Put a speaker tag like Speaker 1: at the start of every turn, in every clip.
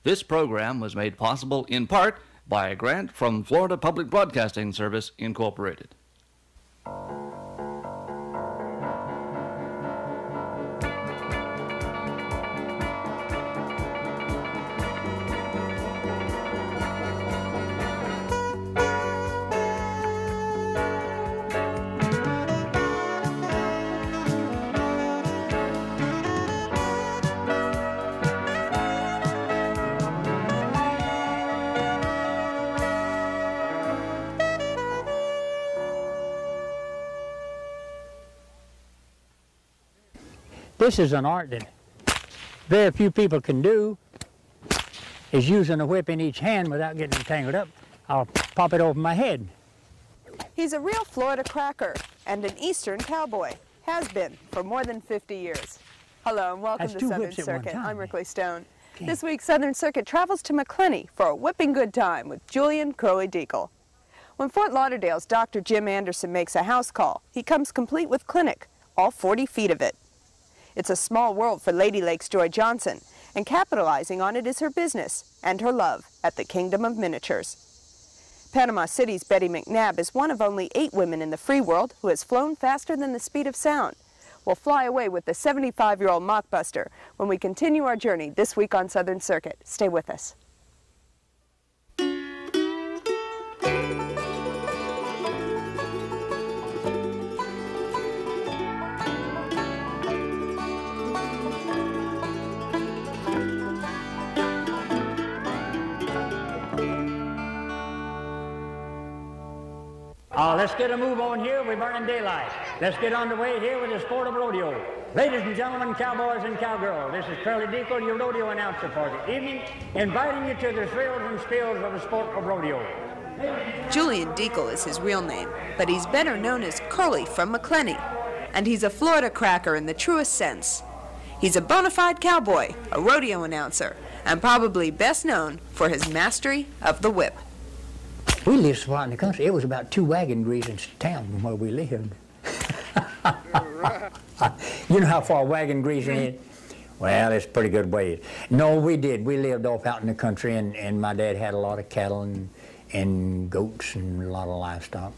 Speaker 1: This program was made possible in part by a grant from Florida Public Broadcasting Service, Incorporated.
Speaker 2: This is an art that very few people can do, is using a whip in each hand without getting tangled up. I'll pop it over my head.
Speaker 3: He's a real Florida cracker and an Eastern cowboy. Has been for more than 50 years. Hello and welcome to Southern Circuit. I'm Rickley Stone. Okay. This week Southern Circuit travels to McClenny for a whipping good time with Julian Curly Deacle. When Fort Lauderdale's Dr. Jim Anderson makes a house call, he comes complete with clinic, all 40 feet of it. It's a small world for Lady Lake's Joy Johnson, and capitalizing on it is her business and her love at the Kingdom of Miniatures. Panama City's Betty McNabb is one of only 8 women in the free world who has flown faster than the speed of sound. We'll fly away with the 75-year-old mockbuster when we continue our journey this week on Southern Circuit. Stay with us.
Speaker 2: Let's get a move on here. We're burning daylight. Let's get underway here with the sport of rodeo. Ladies and gentlemen, cowboys and cowgirls, this is Curly Deacle, your rodeo announcer for the evening, inviting you to the thrills and spills of the sport of rodeo.
Speaker 3: Julian Deacle is his real name, but he's better known as Curly from McClenny, and he's a Florida cracker in the truest sense. He's a bona fide cowboy, a rodeo announcer, and probably best known for his mastery of the whip.
Speaker 2: We lived so far in the country, it was about 2 wagon greases to town from where we lived. You know how far wagon greasing is? Well, it's a pretty good ways. No, we did. We lived off out in the country, and my dad had a lot of cattle and goats and a lot of livestock.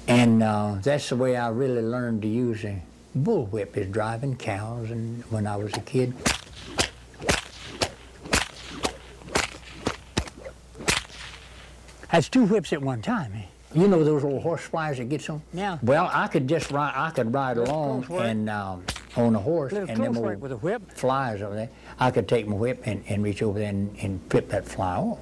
Speaker 2: And that's the way I really learned to use a bullwhip, is driving cows, and when I was a kid. That's 2 whips at one time. You know those old horse flyers that gets on? Yeah. Well, I could just ride. I could ride along and on a horse, and them old with a whip flyers over there. I could take my whip and reach over there and flip that fly off.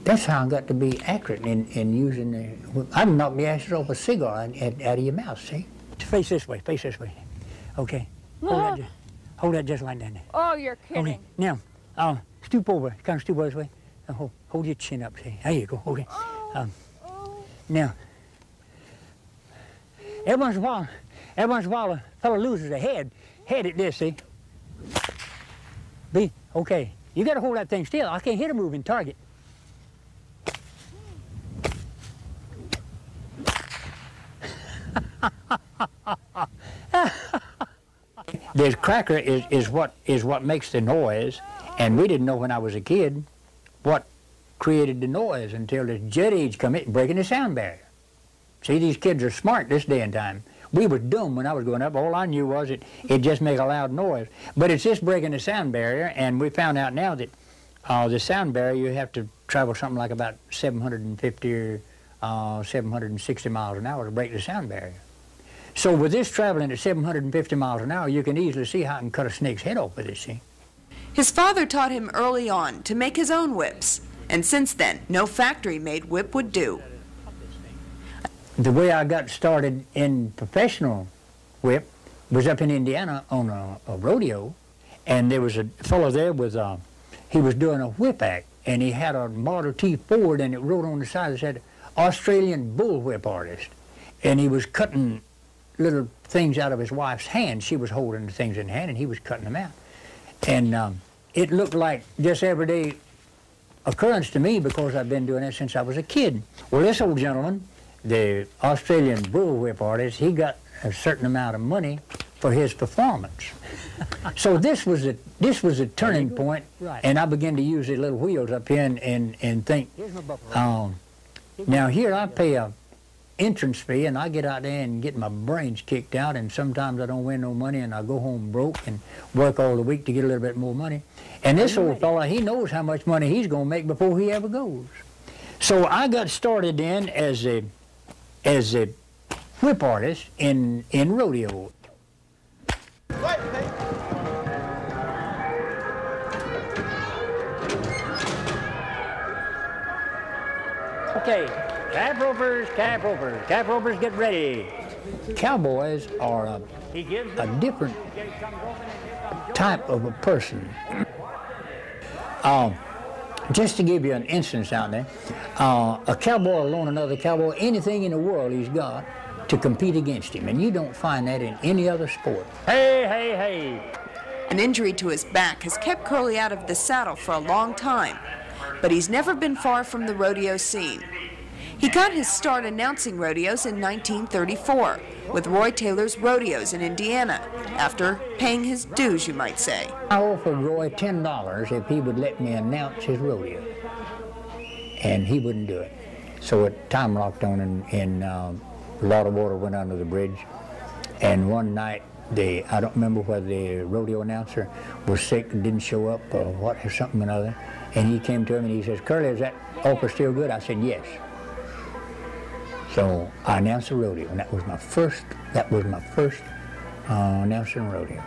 Speaker 2: That's how I got to be accurate in using the whip. I can knock the ashes off a cigar out of your mouth. See? Face this way. Face this way. Okay. Hold that just like that.
Speaker 4: Oh, you're kidding.
Speaker 2: Okay. Now, stoop over. Kind of stoop over this way. Hold your chin up, see? There you go, okay. Now, every once in a while, a fellow loses a head at this, see? Okay, you gotta hold that thing still. I can't hit a moving target. This cracker is what makes the noise, and we didn't know when I was a kid what created the noise until the jet age come in, breaking the sound barrier. See, these kids are smart this day and time. We were dumb when I was growing up. All I knew was it just make a loud noise. But it's just breaking the sound barrier, and we found out now that the sound barrier, you have to travel something like about 750 or 760 miles an hour to break the sound barrier. So with this traveling at 750 miles an hour, you can easily see how I can cut a snake's head off with this, see?
Speaker 3: His father taught him early on to make his own whips, and since then, no factory-made whip would do.
Speaker 2: The way I got started in professional whip was up in Indiana on a rodeo, and there was a fellow there with, he was doing a whip act, and he had a Model T Ford, and it wrote on the side, it said, Australian bullwhip artist. And he was cutting little things out of his wife's hand. She was holding the things in hand, and he was cutting them out. And it looked like just everyday occurrence to me because I've been doing that since I was a kid. Well, this old gentleman, the Australian bullwhip artist, he got a certain amount of money for his performance. So this was a turning point, and I began to use the little wheels up here and think, now here I pay a entrance fee, and I get out there and get my brains kicked out, and sometimes I don't win no money, and I go home broke and work all the week to get a little bit more money. And this old fella, he knows how much money he's going to make before he ever goes. So I got started in as a whip artist in rodeo. Okay, calf ropers, get ready. Cowboys are a different type of a person. Just to give you an instance out there, a cowboy will loan another cowboy anything in the world he's got to compete against him, and you don't find that in any other sport. Hey, hey, hey.
Speaker 3: An injury to his back has kept Curly out of the saddle for a long time, but he's never been far from the rodeo scene. He got his start announcing rodeos in 1934 with Roy Taylor's Rodeos in Indiana, after paying his dues, you might say.
Speaker 2: I offered Roy $10 if he would let me announce his rodeo, and he wouldn't do it. So time locked on, and a lot of water went under the bridge, and one night, I don't remember whether the rodeo announcer was sick and didn't show up or what, or something or another, and he came to him and he says, "Curly, is that offer still good?" I said, "Yes." So I announced the rodeo, and that was my first announcing rodeo.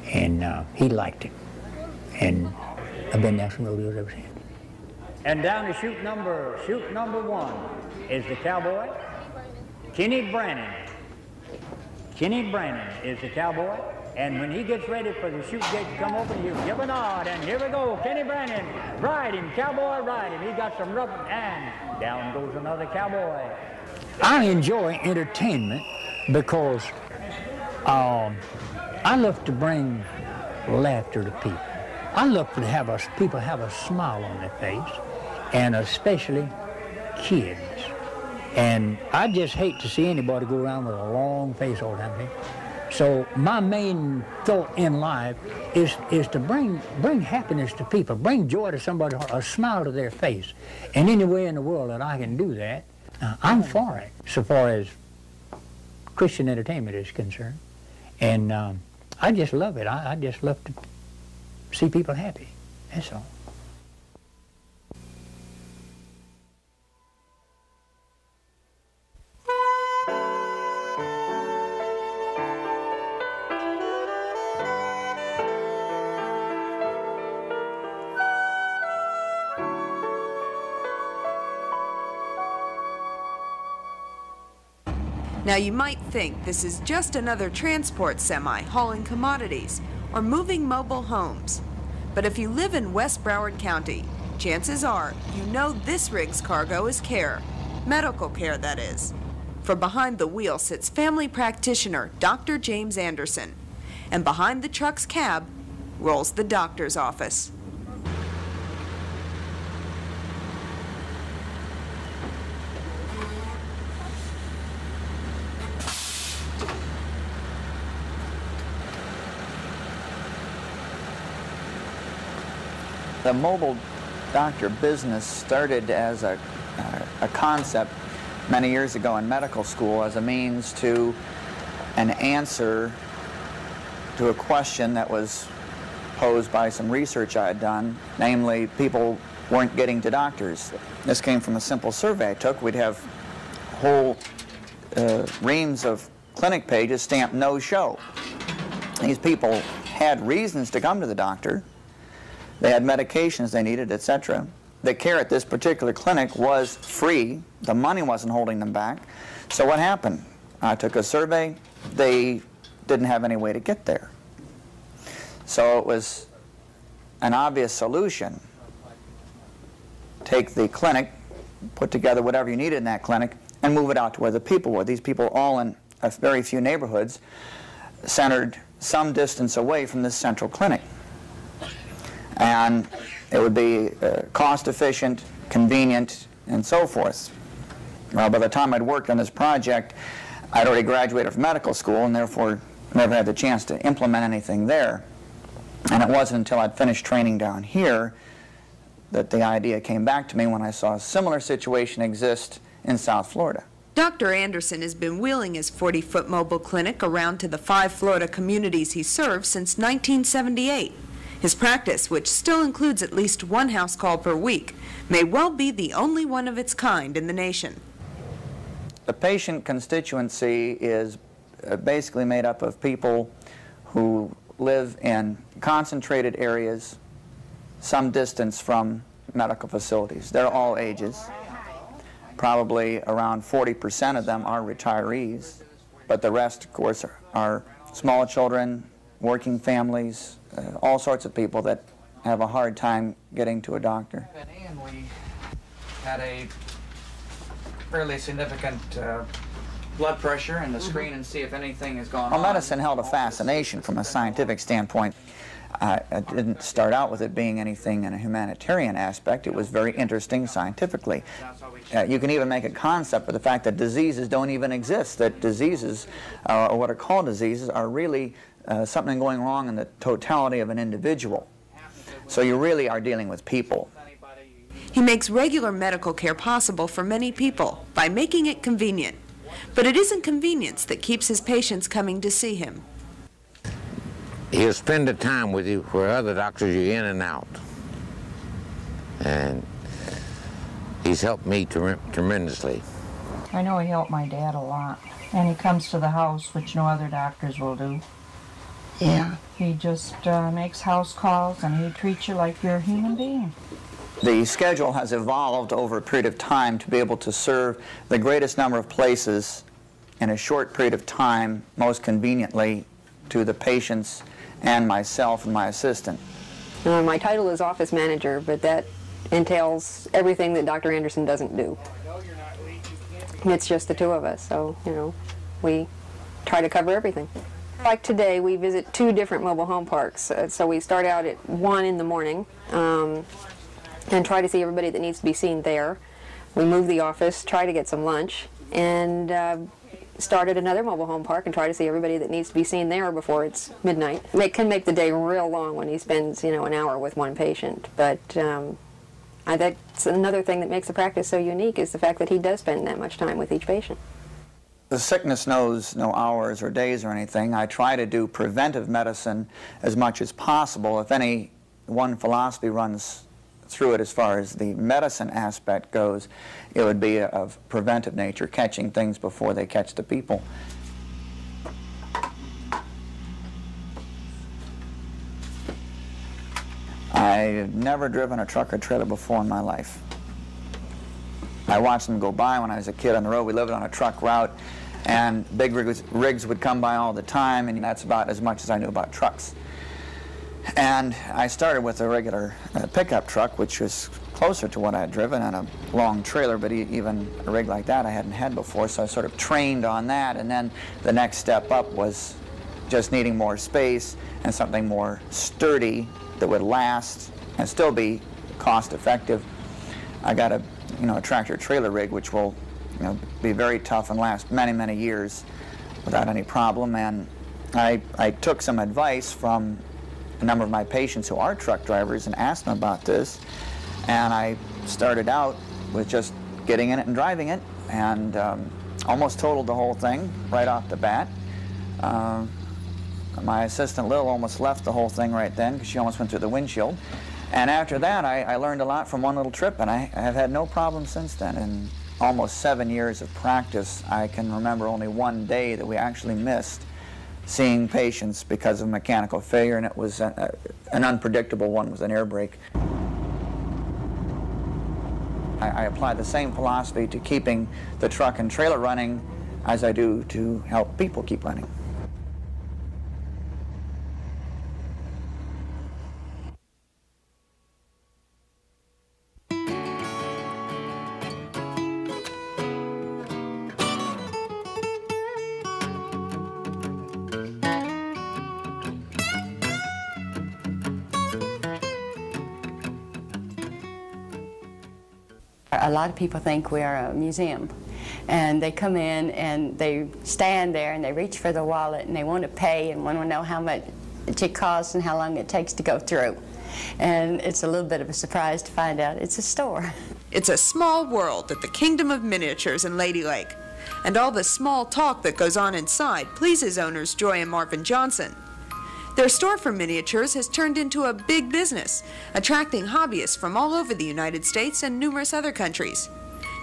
Speaker 2: And he liked it. And I've been announcing rodeos ever since. And down to chute number one is the cowboy, Kenny Brannon. Kenny Brannon is the cowboy, and when he gets ready for the chute gate to come open, he'll give a nod, and here we go, Kenny Brannon, ride him, cowboy, ride him. He got some rubber, and down goes another cowboy. I enjoy entertainment because I love to bring laughter to people. I love to have people have a smile on their face, and especially kids. And I just hate to see anybody go around with a long face all the time. So my main thought in life is to bring happiness to people, bring joy to somebody, a smile to their face. And any way in the world that I can do that, I'm for it, so far as Christian entertainment is concerned. And I just love it. I just love to see people happy, that's all.
Speaker 3: Now you might think this is just another transport semi hauling commodities or moving mobile homes. But if you live in West Broward County, chances are you know this rig's cargo is care. Medical care, that is. For behind the wheel sits family practitioner Dr. James Anderson. And behind the truck's cab rolls the doctor's office.
Speaker 4: The mobile doctor business started as a concept many years ago in medical school as a means to an answer to a question that was posed by some research I had done, namely people weren't getting to doctors. This came from a simple survey I took. We'd have whole reams of clinic pages stamped "no show." These people had reasons to come to the doctor. They had medications they needed, etc. The care at this particular clinic was free. The money wasn't holding them back. So what happened? I took a survey. They didn't have any way to get there. So it was an obvious solution. Take the clinic, put together whatever you needed in that clinic, and move it out to where the people were. These people all in a very few neighborhoods, centered some distance away from this central clinic. And it would be cost efficient, convenient, and so forth. Well, by the time I'd worked on this project, I'd already graduated from medical school and therefore never had the chance to implement anything there. And it wasn't until I'd finished training down here that the idea came back to me when I saw a similar situation exist in South Florida.
Speaker 3: Dr. Anderson has been wheeling his 40-foot mobile clinic around to the 5 Florida communities he serves since 1978. His practice, which still includes at least one house call per week, may well be the only one of its kind in the nation.
Speaker 4: The patient constituency is basically made up of people who live in concentrated areas some distance from medical facilities. They're all ages. Probably around 40% of them are retirees, but the rest, of course, are small children, working families, all sorts of people that have a hard time getting to a doctor.
Speaker 5: And we had a fairly significant blood pressure and the screen and see if anything is going on.
Speaker 4: Well, medicine held a fascination from a scientific standpoint. I didn't start out with it being anything in a humanitarian aspect. It was very interesting scientifically. You can even make a concept of the fact that diseases don't even exist, that diseases, or what are called diseases, are really something going wrong in the totality of an individual. So you really are dealing with people.
Speaker 3: He makes regular medical care possible for many people by making it convenient. But it isn't convenience that keeps his patients coming to see him.
Speaker 6: He'll spend the time with you where other doctors are in and out. And he's helped me tremendously.
Speaker 7: I know he helped my dad a lot. And he comes to the house, which no other doctors will do.
Speaker 8: Yeah.
Speaker 7: He just makes house calls and he treats you like you're a human being.
Speaker 4: The schedule has evolved over a period of time to be able to serve the greatest number of places in a short period of time, most conveniently to the patients and myself and my assistant.
Speaker 8: My title is office manager, but that entails everything that Dr. Anderson doesn't do. It's just the two of us, so, you know, we try to cover everything. Like today, we visit 2 different mobile home parks. So we start out at 1 in the morning and try to see everybody that needs to be seen there. We move the office, try to get some lunch, and start at another mobile home park and try to see everybody that needs to be seen there before it's midnight. It can make the day real long when he spends, you know, an hour with one patient, but that's another thing that makes the practice so unique is the fact that he does spend that much time with each patient.
Speaker 4: The sickness knows no hours or days or anything. I try to do preventive medicine as much as possible. If any one philosophy runs through it as far as the medicine aspect goes, it would be of preventive nature, catching things before they catch the people. I've never driven a truck or trailer before in my life. I watched them go by when I was a kid on the road. We lived on a truck route, and big rigs would come by all the time, and that's about as much as I knew about trucks. And I started with a regular pickup truck, which was closer to what I had driven, and a long trailer, but even a rig like that I hadn't had before, so I sort of trained on that, and then the next step up was just needing more space and something more sturdy that would last and still be cost effective. I got a tractor trailer rig which will be very tough and last many, many years without any problem, and I took some advice from a number of my patients who are truck drivers and asked them about this, and I started out with just getting in it and driving it, and almost totaled the whole thing right off the bat. My assistant Lil almost left the whole thing right then because she almost went through the windshield, and after that I learned a lot from one little trip, and I have had no problem since then. In almost 7 years of practice, I can remember only one day that we actually missed seeing patients because of mechanical failure, and it was an unpredictable one with an air brake. I apply the same philosophy to keeping the truck and trailer running as I do to help people keep running.
Speaker 9: A lot of people think we are a museum, And they come in and they stand there and they reach for the wallet and they want to pay and want to know how much it costs and how long it takes to go through. And it's a little bit of a surprise to find out it's a store.
Speaker 3: It's a small world at the Kingdom of Miniatures in Lady Lake. And all the small talk that goes on inside pleases owners Joy and Marvin Johnson. Their store for miniatures has turned into a big business, attracting hobbyists from all over the United States and numerous other countries.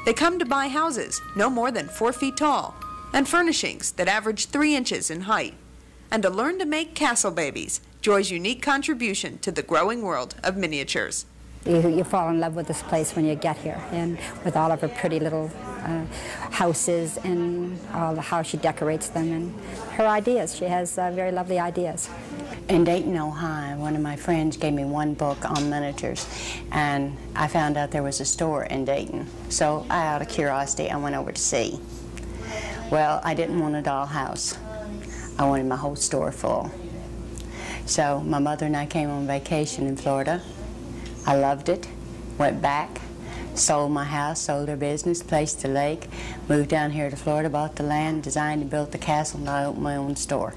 Speaker 3: They come to buy houses no more than 4 feet tall and furnishings that average 3 inches in height, and to learn to make castle babies, Joy's unique contribution to the growing world of miniatures.
Speaker 10: You fall in love with this place when you get here, and with all of her pretty little houses and how she decorates them and her ideas. She has very lovely ideas.
Speaker 9: In Dayton, Ohio, one of my friends gave me one book on miniatures, and I found out there was a store in Dayton. So out of curiosity, I went over to see. Well, I didn't want a dollhouse. I wanted my whole store full. So my mother and I came on vacation in Florida. I loved it, went back, sold my house, sold her business, placed the lake, moved down here to Florida, bought the land, designed and built the castle, and I opened my own store.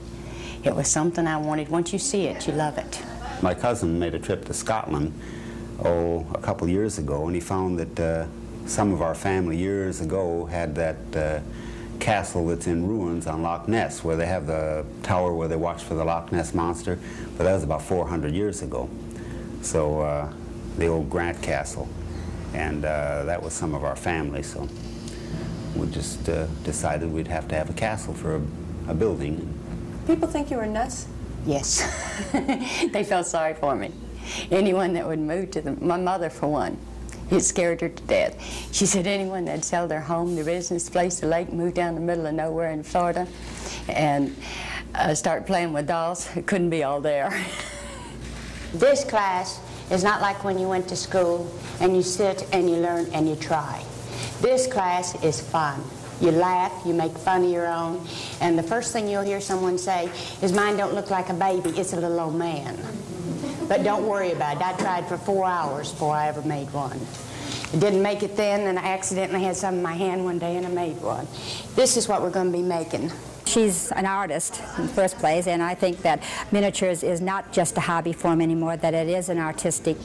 Speaker 9: It was something I wanted. Once you see it, you love it.
Speaker 11: My cousin made a trip to Scotland, a couple years ago, and he found that some of our family years ago had that castle that's in ruins on Loch Ness, where they have the tower where they watch for the Loch Ness monster, but that was about 400 years ago. So the old Grant Castle, and that was some of our family, so we just decided we'd have to have a castle for a building.
Speaker 3: People think you were nuts?
Speaker 9: Yes. They felt sorry for me. Anyone that would move to them, my mother for one, it scared her to death. She said anyone that'd sell their home, their business, place the lake, move down the middle of nowhere in Florida, and start playing with dolls, it couldn't be all there.
Speaker 12: This class is not like when you went to school and you sit and you learn and you try. This class is fun. You laugh, you make fun of your own, and the first thing you'll hear someone say is, mine don't look like a baby, it's a little old man. But don't worry about it. I tried for 4 hours before I ever made one. I didn't make it then, and I accidentally had some in my hand one day and I made one. This is what we're going to be making.
Speaker 10: She's an artist in the first place, and I think that miniatures is not just a hobby form anymore, that it is an artistic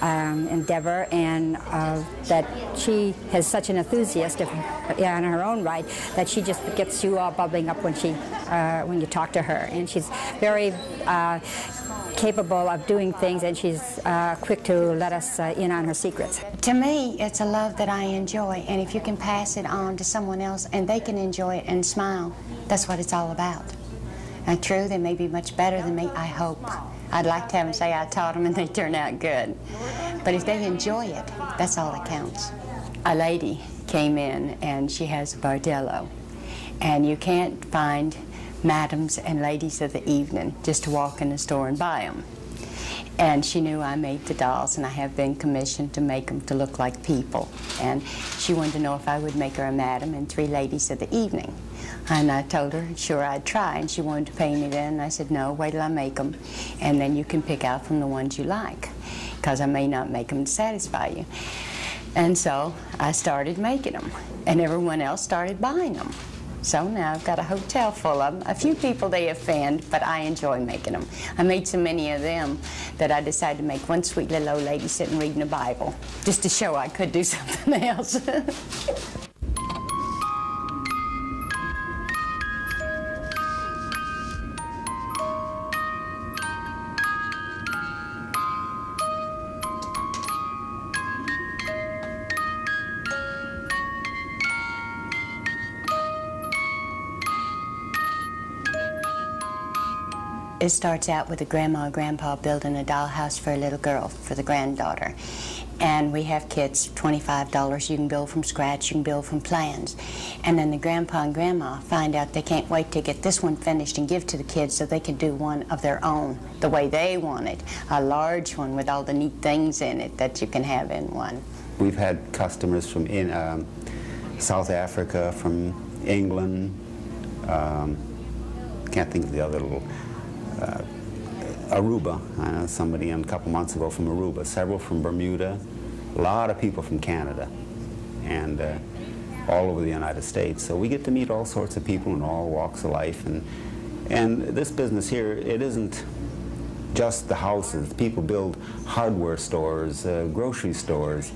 Speaker 10: endeavor, and that she has such an enthusiast in her own right that she just gets you all bubbling up when you talk to her, and she's very capable of doing things, and she's quick to let us in on her secrets.
Speaker 12: To me, it's a love that I enjoy, and if you can pass it on to someone else and they can enjoy it and smile, that's what it's all about. And true, they may be much better than me, I hope. I'd like to have them say I taught them and they turn out good. But if they enjoy it, that's all that counts.
Speaker 9: A lady came in and she has a bordello, and you can't find madams and ladies of the evening just to walk in the store and buy them. And she knew I made the dolls, and I have been commissioned to make them to look like people. And she wanted to know if I would make her a madam and 3 ladies of the evening. And I told her, sure, I'd try, and she wanted to pay me then. And I said, no, wait till I make them, and then you can pick out from the ones you like, because I may not make them to satisfy you. And so I started making them, and everyone else started buying them. So now I've got a hotel full of them. A few people they offend, but I enjoy making them. I made so many of them that I decided to make one sweet little old lady sitting reading the Bible, just to show I could do something else. It starts out with a grandma or grandpa building a dollhouse for a little girl, for the granddaughter. And we have kits, $25, you can build from scratch, you can build from plans. And then the grandpa and grandma find out they can't wait to get this one finished and give to the kids so they can do one of their own, the way they want it. A large one with all the neat things in it that you can have in one.
Speaker 11: We've had customers from South Africa, from England, can't think of the other little, Aruba. Somebody a couple months ago from Aruba, several from Bermuda, a lot of people from Canada. And all over the United States. So we get to meet all sorts of people in all walks of life. And this business here, it isn't just the houses. People build hardware stores, grocery stores,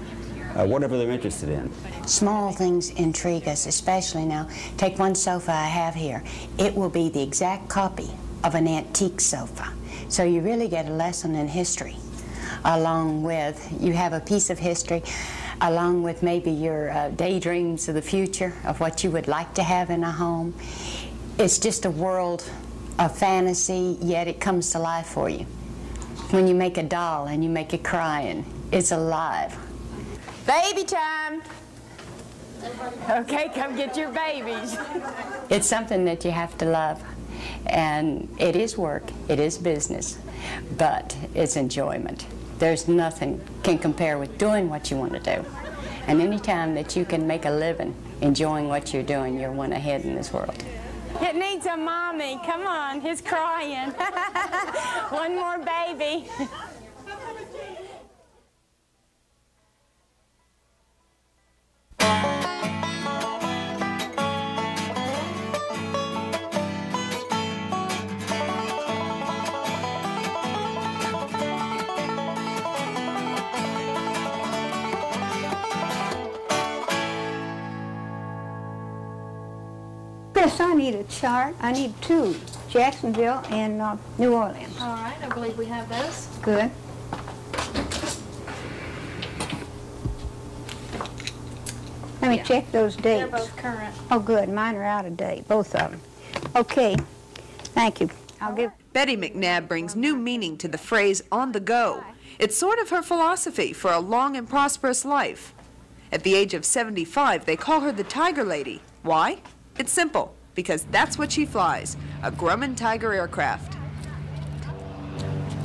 Speaker 11: whatever they're interested in.
Speaker 9: Small things intrigue us, especially now. Take one sofa I have here. It will be the exact copy of an antique sofa. So you really get a lesson in history, along with, you have a piece of history, along with maybe your daydreams of the future, of what you would like to have in a home. It's just a world of fantasy, yet it comes to life for you. When you make a doll and you make it cry, and it's alive. Baby time! Okay, come get your babies. It's something that you have to love. And it is work, it is business, but it's enjoyment. There's nothing can compare with doing what you want to do. And any time that you can make a living enjoying what you're doing, you're one ahead in this world.
Speaker 13: It needs a mommy. Come on, he's crying. One more baby.
Speaker 14: Yes, I need a chart. I need two, Jacksonville and New Orleans.
Speaker 15: All right, I believe we have those.
Speaker 14: Good. Let me check those dates.
Speaker 15: They're both current.
Speaker 14: Oh, good. Mine are out of date, both of them. Okay. Thank you. I'll give.
Speaker 16: Betty McNabb brings new meaning to the phrase on the go. It's sort of her philosophy for a long and prosperous life. At the age of 75, they call her the Tiger Lady. Why? It's simple, because that's what she flies, a Grumman Tiger aircraft.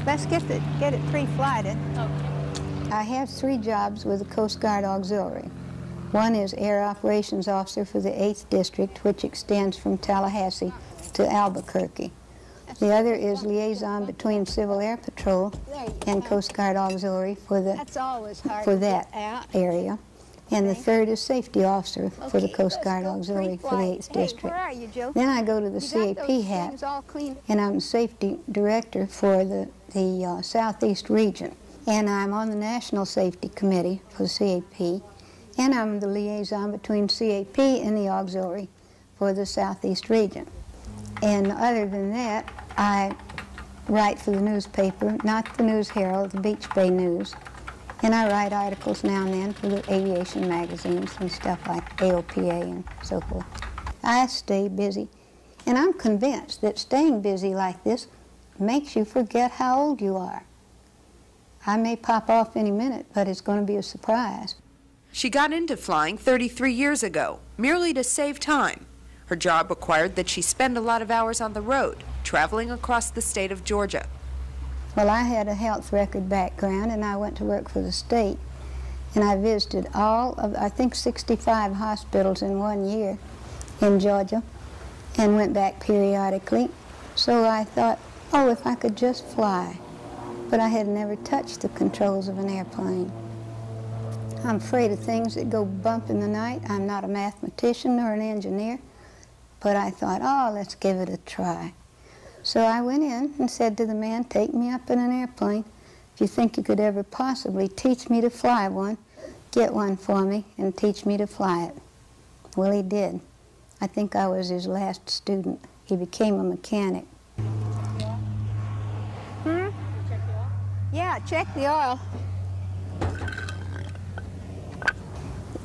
Speaker 14: Let's get it pre-flighted. Okay. I have 3 jobs with the Coast Guard Auxiliary. One is Air Operations Officer for the 8th District, which extends from Tallahassee to Albuquerque. The other is liaison between Civil Air Patrol and Coast Guard Auxiliary for that area. And the third is safety officer for the Coast Guard Auxiliary for the 8th District. Then I go to the CAP hat, and I'm the safety director for the Southeast region. And I'm on the National Safety Committee for the CAP, and I'm the liaison between CAP and the Auxiliary for the Southeast region. And other than that, I write for the newspaper, not the News Herald, the Beach Bay News. And I write articles now and then for the aviation magazines and stuff like AOPA and so forth. I stay busy. And I'm convinced that staying busy like this makes you forget how old you are. I may pop off any minute, but it's going to be a surprise.
Speaker 16: She got into flying 33 years ago, merely to save time. Her job required that she spend a lot of hours on the road, traveling across the state of Georgia.
Speaker 14: Well, I had a health record background, and I went to work for the state. And I visited all of, I think, 65 hospitals in 1 year in Georgia, and went back periodically. So I thought, oh, if I could just fly. But I had never touched the controls of an airplane. I'm afraid of things that go bump in the night. I'm not a mathematician or an engineer, but I thought, oh, let's give it a try. So I went in and said to the man, take me up in an airplane. If you think you could ever possibly teach me to fly one, get one for me and teach me to fly it. Well, he did. I think I was his last student. He became a mechanic. Yeah, check the oil.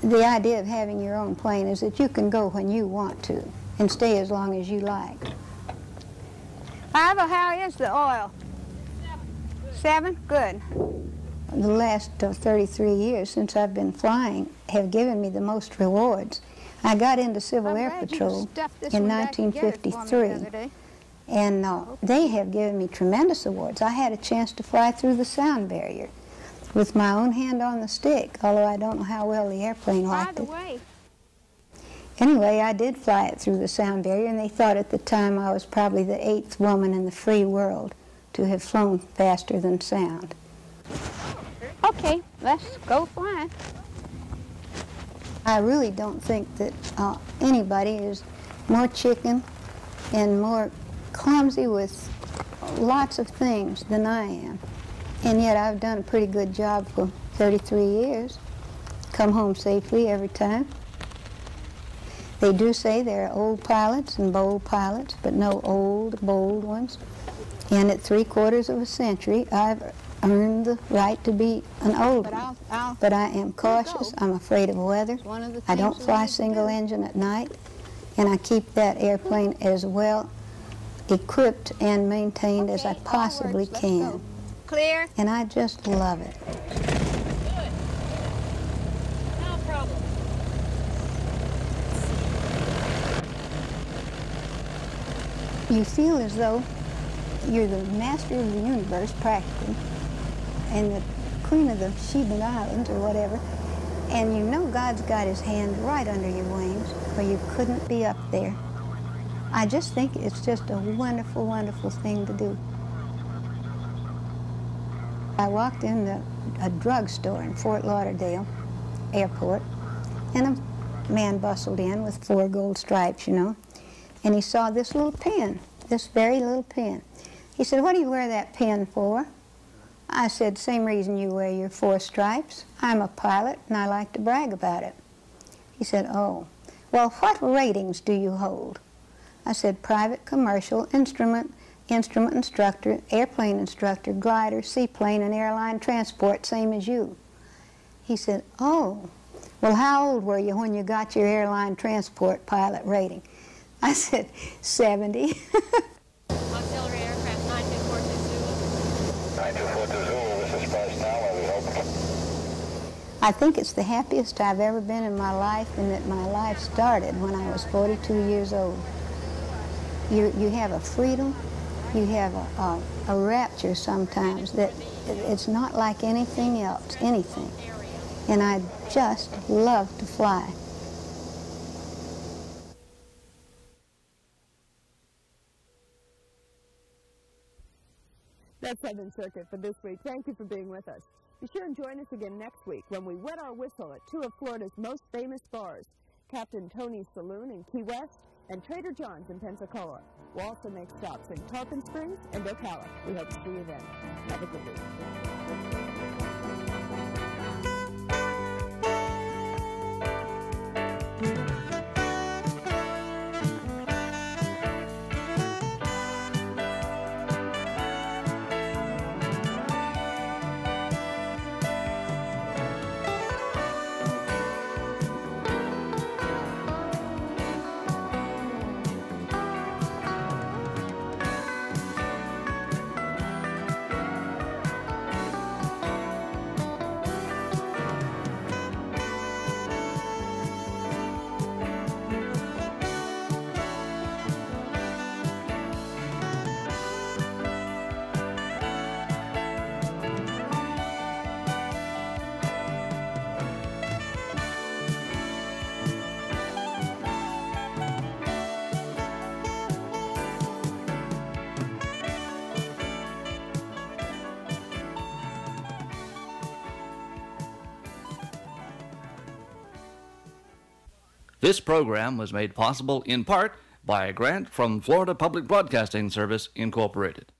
Speaker 14: The idea of having your own plane is that you can go when you want to and stay as long as you like. Ivor, how is the oil? 7? Good. The last 33 years since I've been flying have given me the most rewards. I got into Civil Air Patrol in 1953, and they have given me tremendous awards. I had a chance to fly through the sound barrier with my own hand on the stick, although I don't know how well the airplane liked it. Anyway, I did fly it through the sound barrier, and they thought at the time I was probably the 8th woman in the free world to have flown faster than sound. Okay, let's go flying. I really don't think that anybody is more chicken and more clumsy with lots of things than I am. And yet I've done a pretty good job for 33 years. Come home safely every time. They do say there are old pilots and bold pilots, but no old, bold ones. And at 3/4 of a century, I've earned the right to be an old one. But I am cautious. I'm afraid of weather. I don't fly single engine at night. And I keep that airplane as well equipped and maintained as I possibly can.
Speaker 15: Clear.
Speaker 14: And I just love it.
Speaker 15: Good. No problem.
Speaker 14: You feel as though you're the master of the universe, practically, and the queen of the Sheban Islands, or whatever, and you know God's got his hand right under your wings, or you couldn't be up there. I just think it's just a wonderful, wonderful thing to do. I walked in a drugstore in Fort Lauderdale Airport, and a man bustled in with 4 gold stripes, you know, and he saw this little pin, this very little pin. He said, "What do you wear that pin for?" I said, "Same reason you wear your 4 stripes. I'm a pilot, and I like to brag about it." He said, "Oh, well, what ratings do you hold?" I said, "Private, commercial, instrument instructor, airplane instructor, glider, seaplane, and airline transport, same as you." He said, "Oh, well, how old were you when you got your airline transport pilot rating?" I said, 70.
Speaker 15: Auxiliary aircraft 9242 Zulu.
Speaker 17: 9242 Zulu, this is Price now, where we hope.
Speaker 14: I think it's the happiest I've ever been in my life, and that my life started when I was 42 years old. You have a freedom, you have a rapture sometimes that it's not like anything else, anything. And I just love to fly.
Speaker 3: That's Southern Circuit for this week. Thank you for being with us. Be sure and join us again next week when we wet our whistle at 2 of Florida's most famous bars, Captain Tony's Saloon in Key West and Trader John's in Pensacola. We'll also make stops in Tarpon Springs and Ocala. We hope to see you then. Have a good week.
Speaker 1: This program was made possible in part by a grant from Florida Public Broadcasting Service, Incorporated.